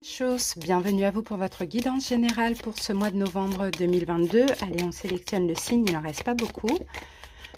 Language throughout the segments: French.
Chose, bienvenue à vous pour votre guidance générale pour ce mois de novembre 2022. Allez, on sélectionne le signe, il n'en reste pas beaucoup.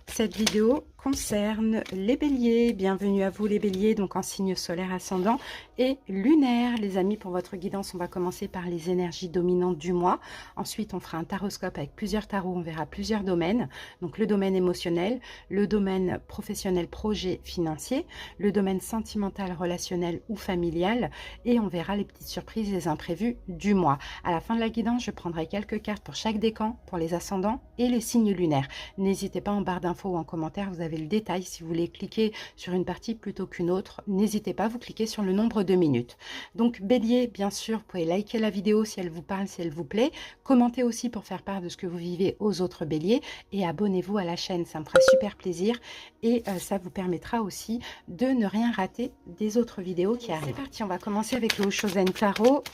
Cette vidéo concerne les béliers. Bienvenue à vous les béliers, donc en signe solaire ascendant et lunaire. Les amis, pour votre guidance, on va commencer par les énergies dominantes du mois. Ensuite, on fera un taroscope avec plusieurs tarots. On verra plusieurs domaines. Donc le domaine émotionnel, le domaine professionnel, projet, financier, le domaine sentimental, relationnel ou familial. Et on verra les petites surprises, les imprévus du mois. À la fin de la guidance, je prendrai quelques cartes pour chaque décan, pour les ascendants et les signes lunaires. N'hésitez pas en barre d'infos ou en commentaire, vous avez le détail. Si vous voulez cliquer sur une partie plutôt qu'une autre, n'hésitez pas, vous cliquez sur le nombre de minutes. Donc bélier, bien sûr, vous pouvez liker la vidéo si elle vous parle, si elle vous plaît. Commentez aussi pour faire part de ce que vous vivez aux autres béliers. Et abonnez-vous à la chaîne, ça me fera super plaisir. Et ça vous permettra aussi de ne rien rater des autres vidéos qui arrivent. C'est parti, on va commencer avec le Oshozen Tarot.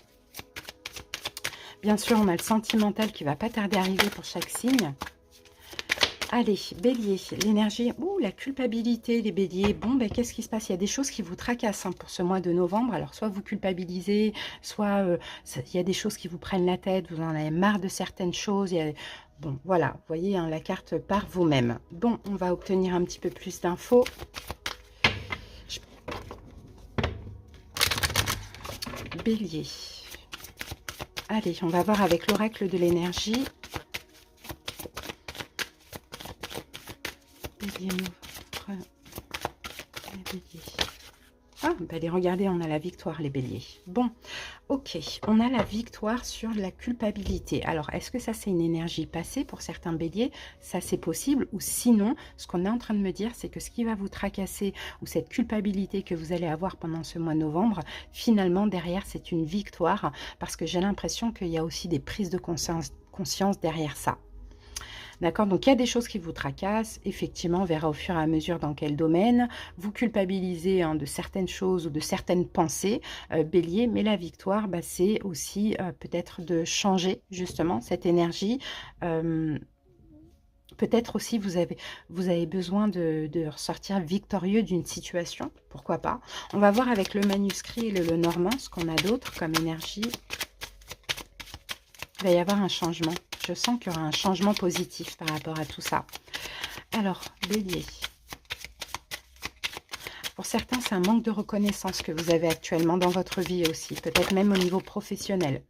Bien sûr, on a le sentimental qui va pas tarder à arriver pour chaque signe. Allez, bélier, l'énergie, la culpabilité, les béliers. Bon, ben, qu'est-ce qui se passe? Il y a des choses qui vous tracassent pour ce mois de novembre. Alors, soit vous culpabilisez, soit il y a des choses qui vous prennent la tête, vous en avez marre de certaines choses. Bon, voilà, vous voyez, la carte par vous-même. Bon, on va obtenir un petit peu plus d'infos. Bélier. Allez, on va voir avec l'oracle de l'énergie. Ah, ben allez, regardez, on a la victoire, les béliers. Bon, ok, on a la victoire sur la culpabilité. Alors, est-ce que ça, c'est une énergie passée pour certains béliers? Ça, c'est possible. Ou sinon, ce qu'on est en train de me dire, c'est que ce qui va vous tracasser, ou cette culpabilité que vous allez avoir pendant ce mois de novembre, finalement, derrière, c'est une victoire. Parce que j'ai l'impression qu'il y a aussi des prises de conscience derrière ça. D'accord, donc il y a des choses qui vous tracassent. Effectivement, on verra au fur et à mesure dans quel domaine. Vous culpabilisez de certaines choses ou de certaines pensées, bélier. Mais la victoire, c'est aussi peut-être de changer justement cette énergie. Peut-être aussi vous avez besoin de ressortir victorieux d'une situation. Pourquoi pas? On va voir avec le manuscrit et le normand ce qu'on a d'autre comme énergie. Il va y avoir un changement. Je sens qu'il y aura un changement positif par rapport à tout ça. Alors, bélier. Pour certains, c'est un manque de reconnaissance que vous avez actuellement dans votre vie aussi. Peut-être même au niveau professionnel.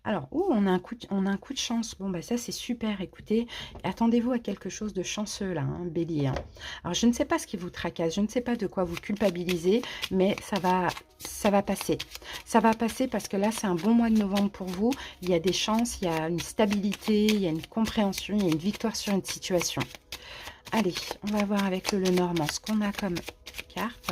Alors, on a un coup de chance. Bon, ça, c'est super. Écoutez, attendez-vous à quelque chose de chanceux, là, bélier. Alors, je ne sais pas ce qui vous tracasse. Je ne sais pas de quoi vous culpabilisez, mais ça va passer. Ça va passer parce que là, c'est un bon mois de novembre pour vous. Il y a des chances, il y a une stabilité, il y a une compréhension, il y a une victoire sur une situation. Allez, on va voir avec le Lenormand ce qu'on a comme carte.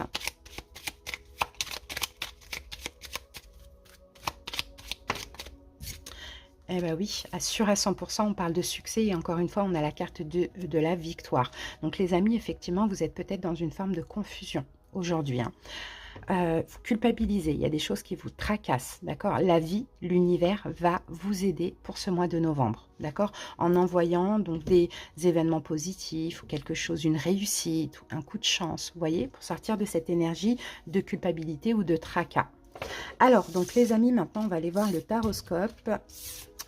Eh bien oui, sûr à 100%, on parle de succès et encore une fois, on a la carte de la victoire. Donc les amis, effectivement, vous êtes peut-être dans une forme de confusion aujourd'hui. Vous culpabilisez, il y a des choses qui vous tracassent, d'accord? La vie, l'univers va vous aider pour ce mois de novembre, d'accord? En envoyant donc des événements positifs ou quelque chose, une réussite ou un coup de chance, vous voyez, pour sortir de cette énergie de culpabilité ou de tracas. Alors, donc les amis, maintenant, on va aller voir le taroscope.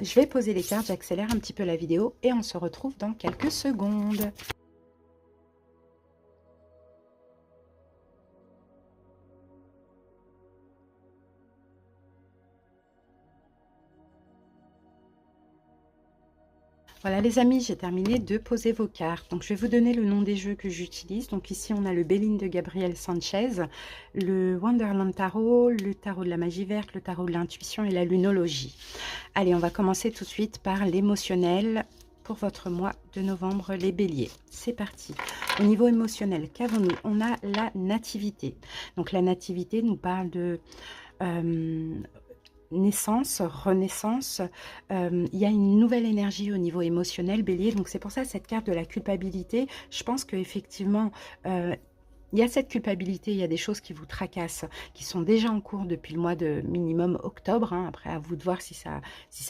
Je vais poser les cartes, j'accélère un petit peu la vidéo et on se retrouve dans quelques secondes. Voilà les amis, j'ai terminé de poser vos cartes. Donc je vais vous donner le nom des jeux que j'utilise. Donc ici on a le Béline de Gabriel Sanchez, le Wonderland Tarot, le Tarot de la Magie Verte, le Tarot de l'Intuition et la Lunologie. Allez, on va commencer tout de suite par l'émotionnel pour votre mois de novembre, les béliers. C'est parti. Au niveau émotionnel, qu'avons-nous? On a la nativité. Donc la nativité nous parle de... naissance, renaissance, il y a une nouvelle énergie au niveau émotionnel, bélier, donc c'est pour ça cette carte de la culpabilité, je pense qu'effectivement, il y a cette culpabilité, il y a des choses qui vous tracassent, qui sont déjà en cours depuis le mois de minimum octobre, hein. Après, à vous de voir si ça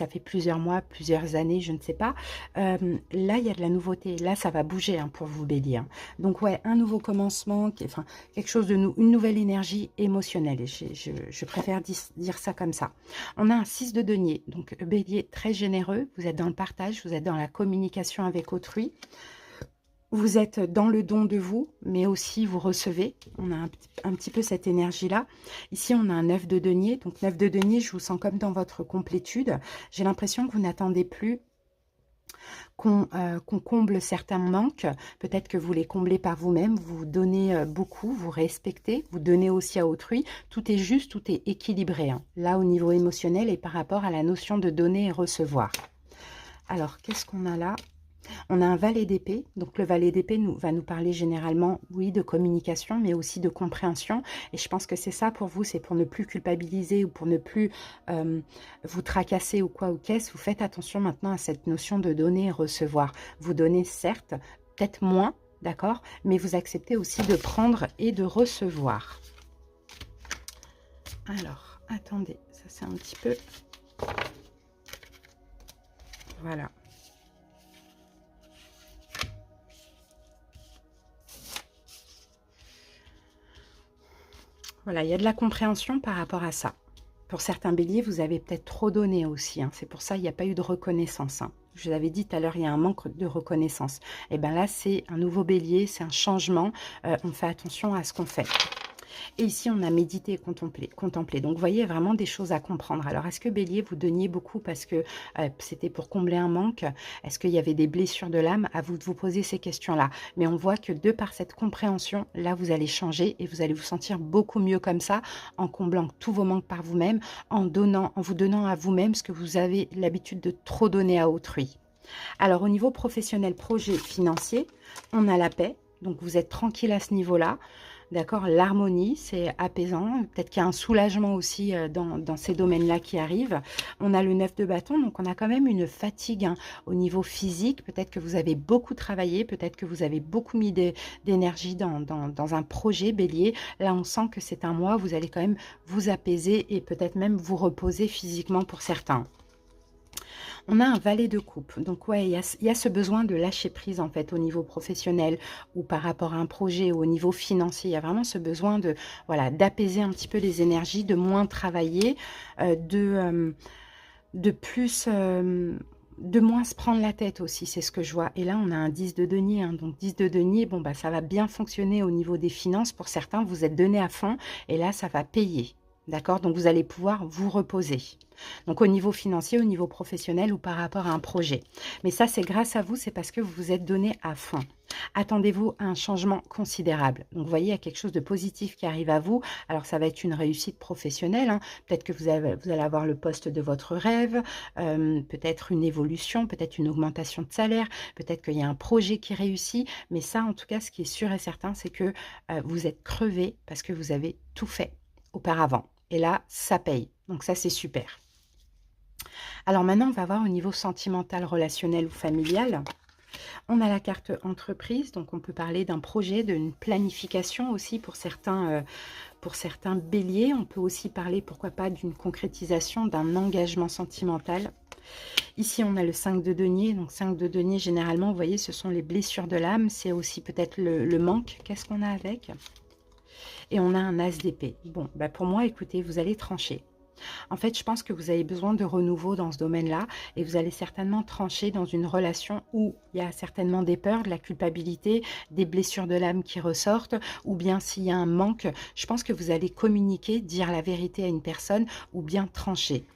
fait plusieurs mois, plusieurs années, je ne sais pas. Là, il y a de la nouveauté. Là, ça va bouger, hein, pour vous, Bélier, hein. Donc, ouais, un nouveau commencement, enfin, quelque chose de une nouvelle énergie émotionnelle. Et je préfère dire ça comme ça. On a un 6 de denier. Donc, Bélier, très généreux. Vous êtes dans le partage, vous êtes dans la communication avec autrui. Vous êtes dans le don de vous, mais aussi vous recevez. On a un petit peu cette énergie-là. Ici, on a un 9 de denier. Donc, 9 de denier, je vous sens comme dans votre complétude. J'ai l'impression que vous n'attendez plus qu'on comble certains manques. Peut-être que vous les comblez par vous-même. Vous donnez beaucoup, vous respectez, vous donnez aussi à autrui. Tout est juste, tout est équilibré, hein. Là, au niveau émotionnel et par rapport à la notion de donner et recevoir. Alors, qu'est-ce qu'on a là ? On a un valet d'épée, donc le valet d'épée va nous parler généralement, oui, de communication, mais aussi de compréhension. Et je pense que c'est ça pour vous, c'est pour ne plus culpabiliser ou pour ne plus vous tracasser ou quoi ou qu'est-ce. Vous faites attention maintenant à cette notion de donner et recevoir. Vous donnez certes, peut-être moins, d'accord, mais vous acceptez aussi de prendre et de recevoir. Alors, attendez, ça c'est un petit peu... Voilà. Voilà, il y a de la compréhension par rapport à ça. Pour certains béliers, vous avez peut-être trop donné aussi, hein. C'est pour ça qu'il n'y a pas eu de reconnaissance, hein. Je vous avais dit tout à l'heure, il y a un manque de reconnaissance. Et bien là, c'est un nouveau bélier, c'est un changement. On fait attention à ce qu'on fait. Et ici, on a médité et contemplé. Donc, vous voyez, vraiment des choses à comprendre. Alors, est-ce que Bélier, vous donniez beaucoup parce que c'était pour combler un manque? Est-ce qu'il y avait des blessures de l'âme? À vous de vous poser ces questions-là. Mais on voit que de par cette compréhension, là, vous allez changer et vous allez vous sentir beaucoup mieux comme ça, en comblant tous vos manques par vous-même, en vous donnant à vous-même ce que vous avez l'habitude de trop donner à autrui. Alors, au niveau professionnel, projet, financier, on a la paix. Donc, vous êtes tranquille à ce niveau-là. D'accord, l'harmonie, c'est apaisant. Peut-être qu'il y a un soulagement aussi dans ces domaines-là qui arrivent. On a le 9 de bâton, donc on a quand même une fatigue, hein, au niveau physique. Peut-être que vous avez beaucoup travaillé, peut-être que vous avez beaucoup mis d'énergie dans un projet, Bélier. Là, on sent que c'est un mois, vous allez quand même vous apaiser et peut-être même vous reposer physiquement pour certains. On a un valet de coupe. Donc, ouais, il y a ce besoin de lâcher prise, en fait, au niveau professionnel ou par rapport à un projet ou au niveau financier. Il y a vraiment ce besoin de, voilà, d'apaiser un petit peu les énergies, de moins travailler, de plus... de moins se prendre la tête aussi, c'est ce que je vois. Et là, on a un 10 de denier, hein. Donc 10 de denier, bon, bah, ça va bien fonctionner au niveau des finances. Pour certains, vous êtes donné à fond et là, ça va payer. D'accord? Donc, vous allez pouvoir vous reposer. Donc, au niveau financier, au niveau professionnel ou par rapport à un projet. Mais ça, c'est grâce à vous, c'est parce que vous vous êtes donné à fond. Attendez-vous à un changement considérable. Donc, vous voyez, il y a quelque chose de positif qui arrive à vous. Alors, ça va être une réussite professionnelle, hein. Peut-être que vous allez avoir le poste de votre rêve, peut-être une évolution, peut-être une augmentation de salaire, peut-être qu'il y a un projet qui réussit. Mais ça, en tout cas, ce qui est sûr et certain, c'est que vous êtes crevé parce que vous avez tout fait auparavant. Et là, ça paye. Donc ça, c'est super. Alors maintenant, on va voir au niveau sentimental, relationnel ou familial. On a la carte entreprise, donc on peut parler d'un projet, d'une planification aussi pour certains béliers. On peut aussi parler, pourquoi pas, d'une concrétisation, d'un engagement sentimental. Ici, on a le 5 de denier. Donc 5 de denier, généralement, vous voyez, ce sont les blessures de l'âme. C'est aussi peut-être le manque. Qu'est-ce qu'on a avec ? Et on a un as d'épée. Bon, bah pour moi, écoutez, vous allez trancher. En fait, je pense que vous avez besoin de renouveau dans ce domaine-là et vous allez certainement trancher dans une relation où il y a certainement des peurs, de la culpabilité, des blessures de l'âme qui ressortent ou bien s'il y a un manque, je pense que vous allez communiquer, dire la vérité à une personne ou bien trancher.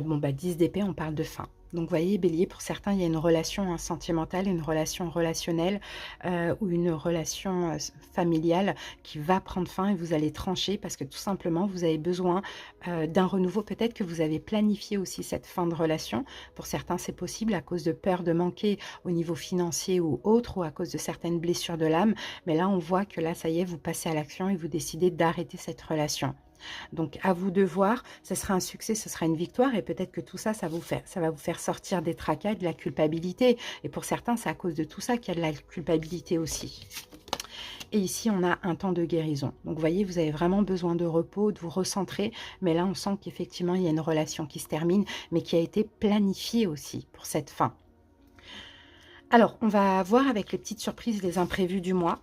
Bon, bah 10 d'épée, on parle de fin. Donc, vous voyez, Bélier, pour certains, il y a une relation sentimentale, une relation relationnelle ou une relation familiale qui va prendre fin et vous allez trancher parce que tout simplement, vous avez besoin d'un renouveau. Peut-être que vous avez planifié aussi cette fin de relation. Pour certains, c'est possible à cause de peur de manquer au niveau financier ou autre ou à cause de certaines blessures de l'âme. Mais là, on voit que là, ça y est, vous passez à l'action et vous décidez d'arrêter cette relation. Donc, à vous de voir, ce sera un succès, ce sera une victoire et peut-être que tout ça, ça va vous faire sortir des tracas et de la culpabilité. Et pour certains, c'est à cause de tout ça qu'il y a de la culpabilité aussi. Et ici, on a un temps de guérison. Donc, vous voyez, vous avez vraiment besoin de repos, de vous recentrer. Mais là, on sent qu'effectivement, il y a une relation qui se termine, mais qui a été planifiée aussi pour cette fin. Alors, on va voir avec les petites surprises, les imprévus du mois.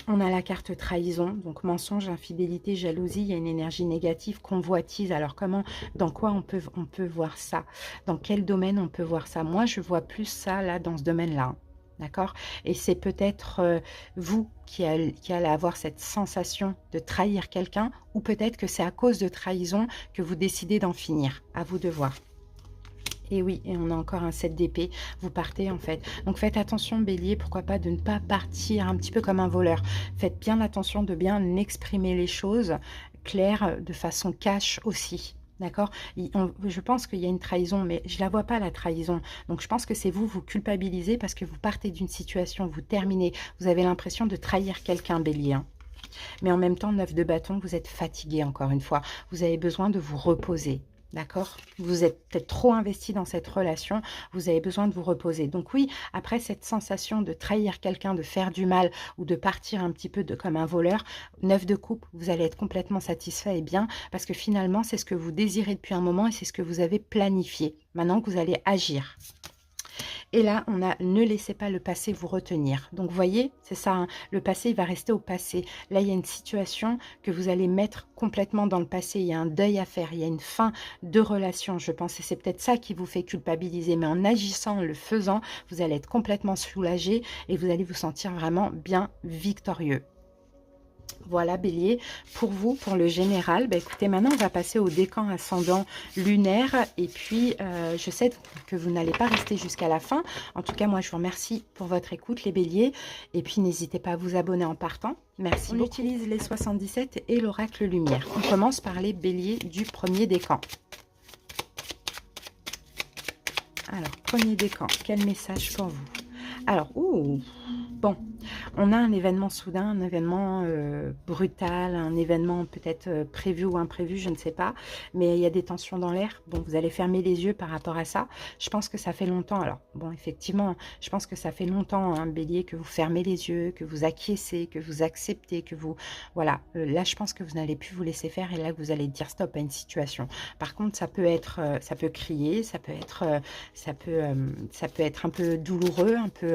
On a la carte trahison, donc mensonge, infidélité, jalousie, il y a une énergie négative, convoitise. Alors comment, dans quoi on peut voir ça? Dans quel domaine on peut voir ça? Moi, je vois plus ça là, dans ce domaine-là. D'accord? Et c'est peut-être vous qui allez avoir cette sensation de trahir quelqu'un, ou peut-être que c'est à cause de trahison que vous décidez d'en finir. À vous de voir. Et oui, et on a encore un 7 d'épée, vous partez en fait. Donc faites attention Bélier, pourquoi pas de ne pas partir un petit peu comme un voleur. Faites bien attention de bien exprimer les choses claires, de façon cash aussi. D'accord? Je pense qu'il y a une trahison, mais je ne la vois pas la trahison. Donc je pense que c'est vous, vous culpabilisez parce que vous partez d'une situation, vous terminez. Vous avez l'impression de trahir quelqu'un Bélier. Hein. Mais en même temps, 9 de bâton, vous êtes fatigué encore une fois. Vous avez besoin de vous reposer. D'accord? Vous êtes peut-être trop investi dans cette relation, vous avez besoin de vous reposer. Donc oui, après cette sensation de trahir quelqu'un, de faire du mal ou de partir un petit peu comme un voleur, 9 de coupe, vous allez être complètement satisfait et bien parce que finalement, c'est ce que vous désirez depuis un moment et c'est ce que vous avez planifié. Maintenant que vous allez agir. Et là, on a ne laissez pas le passé vous retenir. Donc, vous voyez, c'est ça, hein, le passé, il va rester au passé. Là, il y a une situation que vous allez mettre complètement dans le passé. Il y a un deuil à faire, il y a une fin de relation, je pense. Et c'est peut-être ça qui vous fait culpabiliser. Mais en agissant, en le faisant, vous allez être complètement soulagé et vous allez vous sentir vraiment bien victorieux. Voilà Bélier, pour vous, pour le général, bah, écoutez, maintenant on va passer au décan ascendant lunaire et puis je sais que vous n'allez pas rester jusqu'à la fin. En tout cas, moi je vous remercie pour votre écoute les Béliers et puis n'hésitez pas à vous abonner en partant. Merci beaucoup. On utilise les 77 et l'oracle lumière. On commence par les Béliers du premier décan. Alors, premier décan, quel message pour vous? Alors, bon, on a un événement soudain, un événement brutal, un événement peut-être prévu ou imprévu, je ne sais pas. Mais il y a des tensions dans l'air. Bon, vous allez fermer les yeux par rapport à ça. Je pense que ça fait longtemps. Alors, bon, effectivement, je pense que ça fait longtemps, hein, Bélier, que vous fermez les yeux, que vous acquiescez, que vous acceptez, que vous... Voilà, là, je pense que vous n'allez plus vous laisser faire et là, vous allez dire stop à une situation. Par contre, ça peut être, ça peut crier, ça peut être un peu douloureux, un peu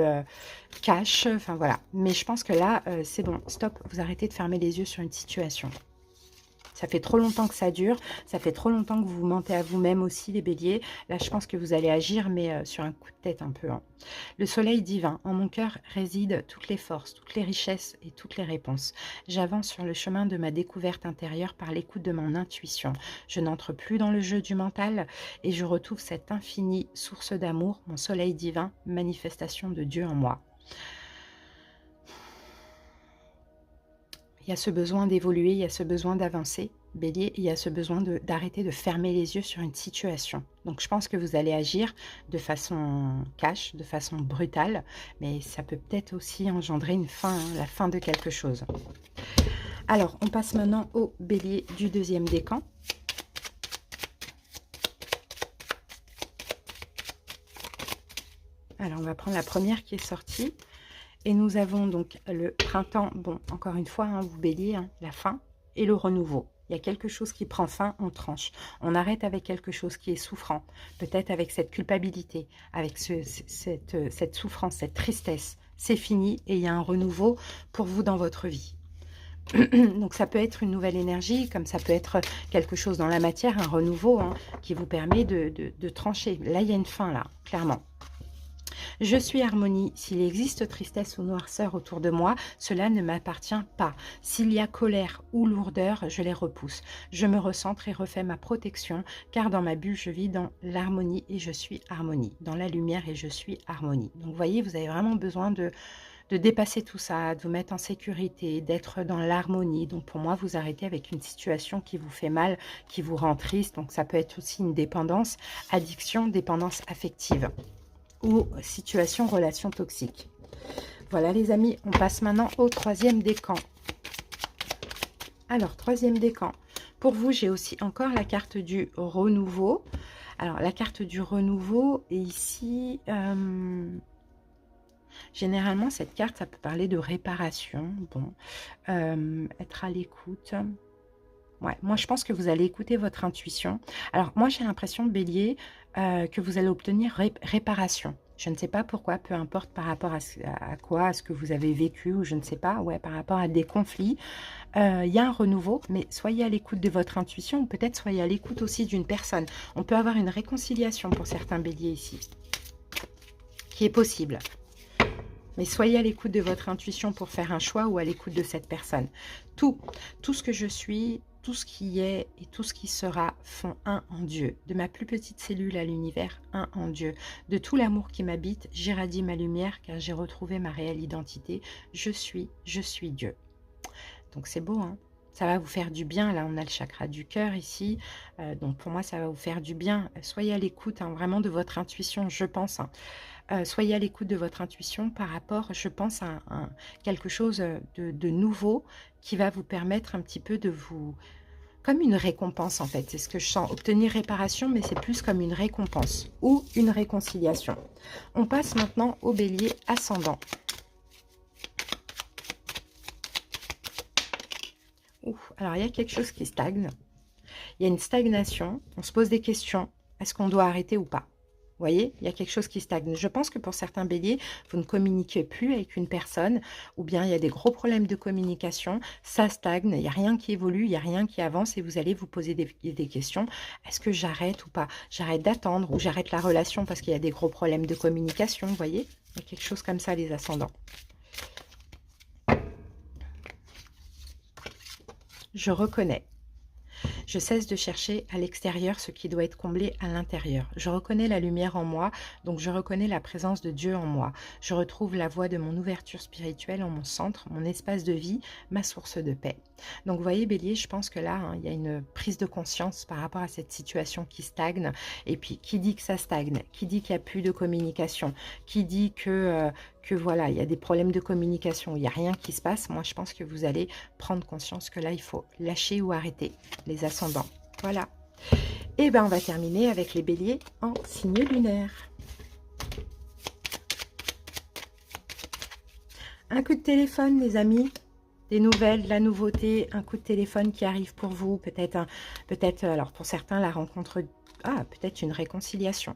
cash, enfin voilà. Mais je pense que là, c'est bon, stop, vous arrêtez de fermer les yeux sur une situation. Ça fait trop longtemps que ça dure, ça fait trop longtemps que vous vous mentez à vous-même aussi, les béliers. Là, je pense que vous allez agir, mais sur un coup de tête un peu. Hein. Le soleil divin, en mon cœur résident toutes les forces, toutes les richesses et toutes les réponses. J'avance sur le chemin de ma découverte intérieure par l'écoute de mon intuition. Je n'entre plus dans le jeu du mental et je retrouve cette infinie source d'amour, mon soleil divin, manifestation de Dieu en moi. Il y a ce besoin d'évoluer, il y a ce besoin d'avancer, Bélier, il y a ce besoin d'arrêter de fermer les yeux sur une situation. Donc je pense que vous allez agir de façon cash, de façon brutale, mais ça peut peut-être aussi engendrer une fin, hein, la fin de quelque chose. Alors, on passe maintenant au Bélier du deuxième décan. Alors, on va prendre la première qui est sortie. Et nous avons donc le printemps, bon, encore une fois, hein, vous béliez, hein, la fin et le renouveau. Il y a quelque chose qui prend fin, on tranche. On arrête avec quelque chose qui est souffrant, peut-être avec cette culpabilité, avec cette souffrance, cette tristesse. C'est fini et il y a un renouveau pour vous dans votre vie. Donc ça peut être une nouvelle énergie, comme ça peut être quelque chose dans la matière, un renouveau hein, qui vous permet de trancher. Là, il y a une fin, là, clairement. Je suis harmonie. S'il existe tristesse ou noirceur autour de moi, cela ne m'appartient pas. S'il y a colère ou lourdeur, je les repousse. Je me recentre et refais ma protection, car dans ma bulle, je vis dans l'harmonie et je suis harmonie. Dans la lumière et je suis harmonie. Donc, vous voyez, vous avez vraiment besoin de dépasser tout ça, de vous mettre en sécurité, d'être dans l'harmonie. Donc, pour moi, vous arrêtez avec une situation qui vous fait mal, qui vous rend triste. Donc, ça peut être aussi une dépendance, addiction, dépendance affective. Ou situation, relation toxique. Voilà les amis, on passe maintenant au troisième décan. Alors, troisième décan. Pour vous, j'ai aussi encore la carte du renouveau. Alors, la carte du renouveau est ici... Généralement, cette carte, ça peut parler de réparation. Bon, être à l'écoute. Ouais, moi, je pense que vous allez écouter votre intuition. Alors, moi, j'ai l'impression, Bélier, que vous allez obtenir réparation. Je ne sais pas pourquoi, peu importe par rapport à quoi, à ce que vous avez vécu, ou je ne sais pas, ouais, par rapport à des conflits. Il y a un renouveau, mais soyez à l'écoute de votre intuition, ou peut-être soyez à l'écoute aussi d'une personne. On peut avoir une réconciliation pour certains Béliers ici, qui est possible. Mais soyez à l'écoute de votre intuition pour faire un choix ou à l'écoute de cette personne. Tout ce que je suis, tout ce qui est et tout ce qui sera font un en Dieu. De ma plus petite cellule à l'univers, un en Dieu. De tout l'amour qui m'habite, j'irradie ma lumière car j'ai retrouvé ma réelle identité. Je suis Dieu. Donc c'est beau, hein? Ça va vous faire du bien. Là, on a le chakra du cœur ici. Donc pour moi, ça va vous faire du bien. Soyez à l'écoute, hein, vraiment de votre intuition, je pense. Hein. Soyez à l'écoute de votre intuition par rapport, je pense, à quelque chose de nouveau qui va vous permettre un petit peu de vous... Comme une récompense, en fait. C'est ce que je sens. Obtenir réparation, mais c'est plus comme une récompense ou une réconciliation. On passe maintenant au bélier ascendant. Alors, il y a quelque chose qui stagne. Il y a une stagnation. On se pose des questions. Est-ce qu'on doit arrêter ou pas? Vous voyez, il y a quelque chose qui stagne. Je pense que pour certains béliers, vous ne communiquez plus avec une personne, ou bien il y a des gros problèmes de communication, ça stagne, il n'y a rien qui évolue, il n'y a rien qui avance, et vous allez vous poser des questions. Est-ce que j'arrête ou pas? J'arrête d'attendre, ou j'arrête la relation parce qu'il y a des gros problèmes de communication, vous voyez? Il y a quelque chose comme ça, les ascendants. Je reconnais. Je cesse de chercher à l'extérieur ce qui doit être comblé à l'intérieur. Je reconnais la lumière en moi, donc je reconnais la présence de Dieu en moi. Je retrouve la voie de mon ouverture spirituelle en mon centre, mon espace de vie, ma source de paix. Donc vous voyez Bélier, je pense que là, hein, il y a une prise de conscience par rapport à cette situation qui stagne. Et puis, qui dit que ça stagne? Qui dit qu'il n'y a plus de communication? Qui dit que voilà, il y a des problèmes de communication, il n'y a rien qui se passe? Moi, je pense que vous allez prendre conscience que là, il faut lâcher ou arrêter les ascendants. Voilà. Et bien, on va terminer avec les béliers en signe lunaire. Un coup de téléphone, les amis. Des nouvelles, de la nouveauté, un coup de téléphone qui arrive pour vous. Peut-être, alors pour certains, la rencontre... Ah, peut-être une réconciliation.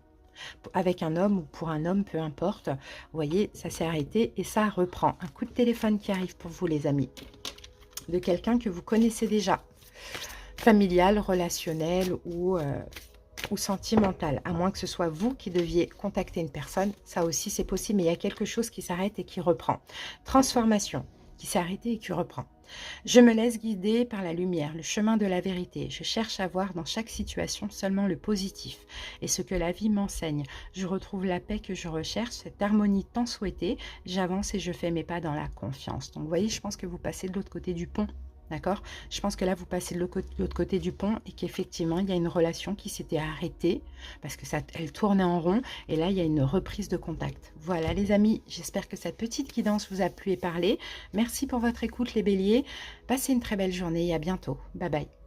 Avec un homme ou pour un homme, peu importe. Vous voyez, ça s'est arrêté et ça reprend. Un coup de téléphone qui arrive pour vous, les amis. De quelqu'un que vous connaissez déjà. Familial, relationnel ou sentimental. À moins que ce soit vous qui deviez contacter une personne. Ça aussi, c'est possible. Mais il y a quelque chose qui s'arrête et qui reprend. Transformation qui s'est arrêté et qui reprend. Je me laisse guider par la lumière, le chemin de la vérité. Je cherche à voir dans chaque situation seulement le positif et ce que la vie m'enseigne. Je retrouve la paix que je recherche, cette harmonie tant souhaitée. J'avance et je fais mes pas dans la confiance. Donc, vous voyez, je pense que vous passez de l'autre côté du pont. D'accord? Je pense que là, vous passez de l'autre côté du pont et qu'effectivement, il y a une relation qui s'était arrêtée parce que elle tournait en rond. Et là, il y a une reprise de contact. Voilà, les amis, j'espère que cette petite guidance vous a plu et parlé. Merci pour votre écoute, les béliers. Passez une très belle journée et à bientôt. Bye bye.